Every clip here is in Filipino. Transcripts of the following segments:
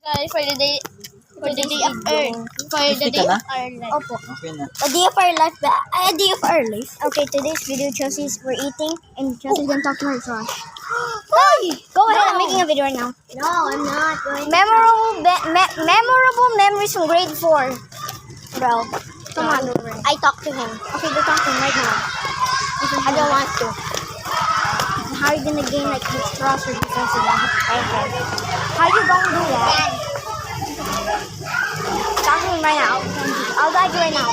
Guys, for the day of Earth. For the day of our life. Opo. Okay na. A day of our life. A day of our life. Okay, today's video, Chelsea's we're eating, and Chelsea's gonna talk to her Josh. Hey! Go ahead, I'm making a video right now. No, I'm not going Memorable memories from grade 4. Bro, come on. I talk to him. Okay, go talk to him right now. I don't want to. How are you gonna gain like extras or defensive? Okay. How you gonna do that? Talk to him right now. I'll guide you right now.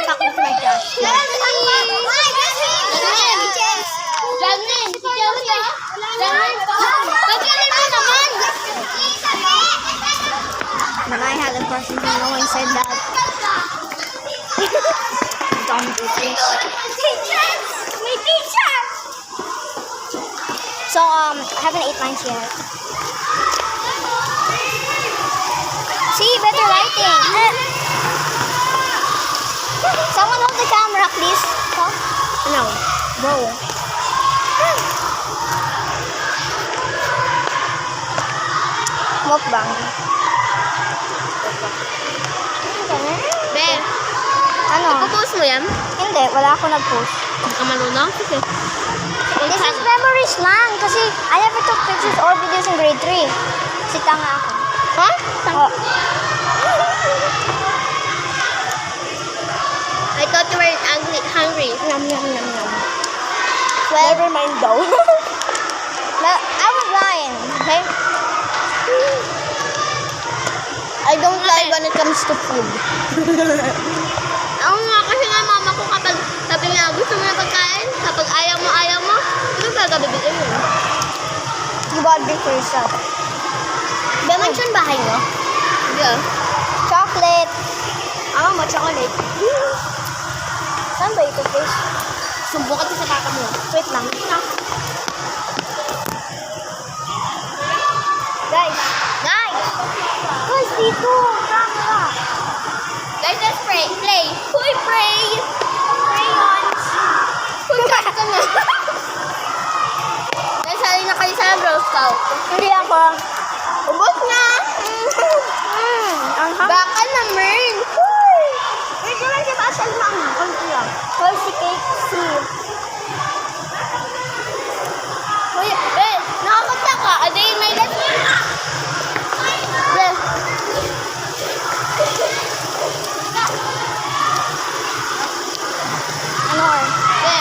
Talk to my Josh. When I had a question, no one said that. Don't do this. My teacher! So, I haven't ate lunch yet. See, better lighting. Someone hold the camera, please. Huh? No. Bro. Mukbang. Be, Ano? ipopost mo yan? Hindi, wala ako nag-post. Hindi ka marunong? Kasi. This is memories lang kasi I never took pictures or videos in grade 3. Kasi tanga ako. Ha? Oh. I thought you were hungry. Yum, yum, yum, yum. Never mind though. I was lying, okay? I don't lie when it comes to food. Ako nga, kasi nga mama ko kapag sabi niya, gusto mo na pagkain? Kapag ayaw mo, ano talaga bibigyan mo? You bought big for yourself. Ba, mansion bahay mo? Yeah. Chocolate. Mo, chocolate. Saan ba ito, fish? Sumbukan ko sa kaka mo. Wait lang. Guys. Guys, dito. Camera. Guys, let's pray. Play. Uy, pray! Crayons. Uy, cut ka na. Guys, sali na kayo sa Girl Scout. Hindi ako. Ubos na! Ang hang. Baka naman! Uy! Wait naman si Basal Mang. Konti lang. Hoy, si Cake C. Uy, eh, nakakunta ka. A day in my life. Be. Ano? Be.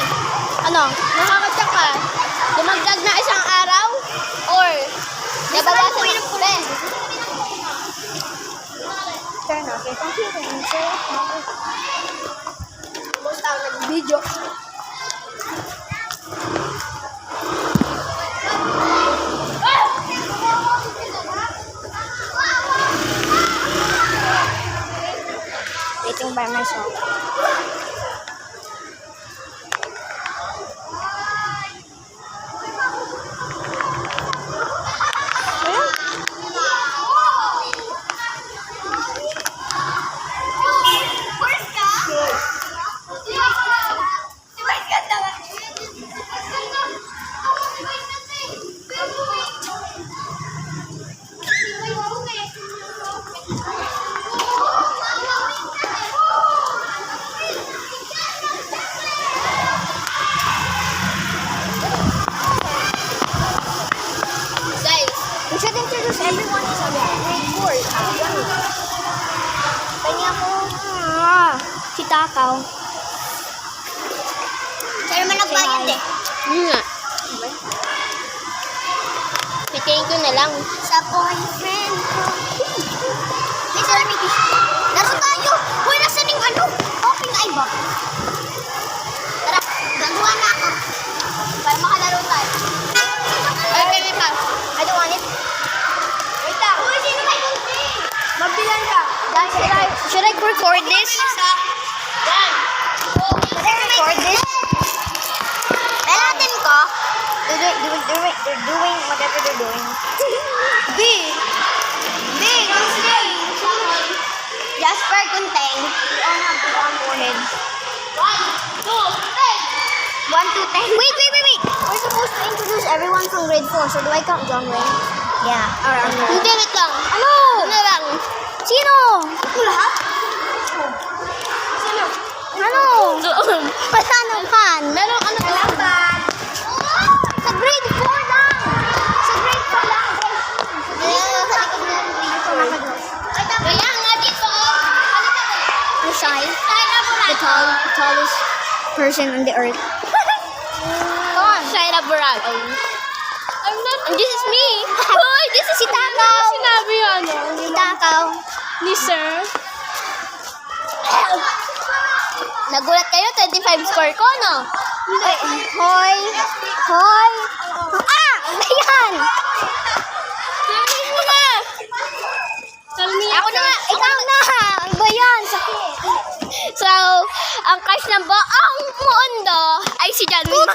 Ano? Nakakunta ka. Dumagdag na isang araw? Or, nabawasan mo yung Be. Turn off. Okay, thank you. Post ako nag-video. Waiting by myself. We should introduce everyone sa grade 4. Kanya ko, si Takaw. Pero man nagbayad eh. Yun nga. Pitayin ko na lang. Sa boyfriend ko. Ay, sorry, Mickey. Laro tayo. Uy, nasa ning ano? Open eye ba? Tara, gagawa na ako. Para makalaro tayo. Ay, kami pa. I don't want it. Wait lang. Uy, sino ba yung thing? Magbilan ka. Guys, should I record this? Yan. Should I record this? Lalatin ko. They're doing whatever they're doing. B. Jasper Kunteng. We all have the on foreheads. 1, 2, 3. to 10. Wait. We're supposed to introduce everyone from grade 4. So do I count John Wayne? Yeah. Hindi, wait lang. Ano? Ano lang? Sino? Lahat? Ano? Paano kan? Merong ano to? Sa grade 4 lang. Sa grade 4 lang. Kaya nga dito. I'm shy. The tallest person on the earth. Come on. Shine Laborado. I'm not. And this is me. Hoy, this is si Takaw. Sinabi yun, ano? Si Takaw. Ni Sir. Nagulat kayo, 25 score ko, no? Hoy. Ah! Ano yan? Sabi mo na. Ako na nga. Ikaw na. Ano ba yan? Sakit. So, ang crush ng buong mundo ay si John Wayne.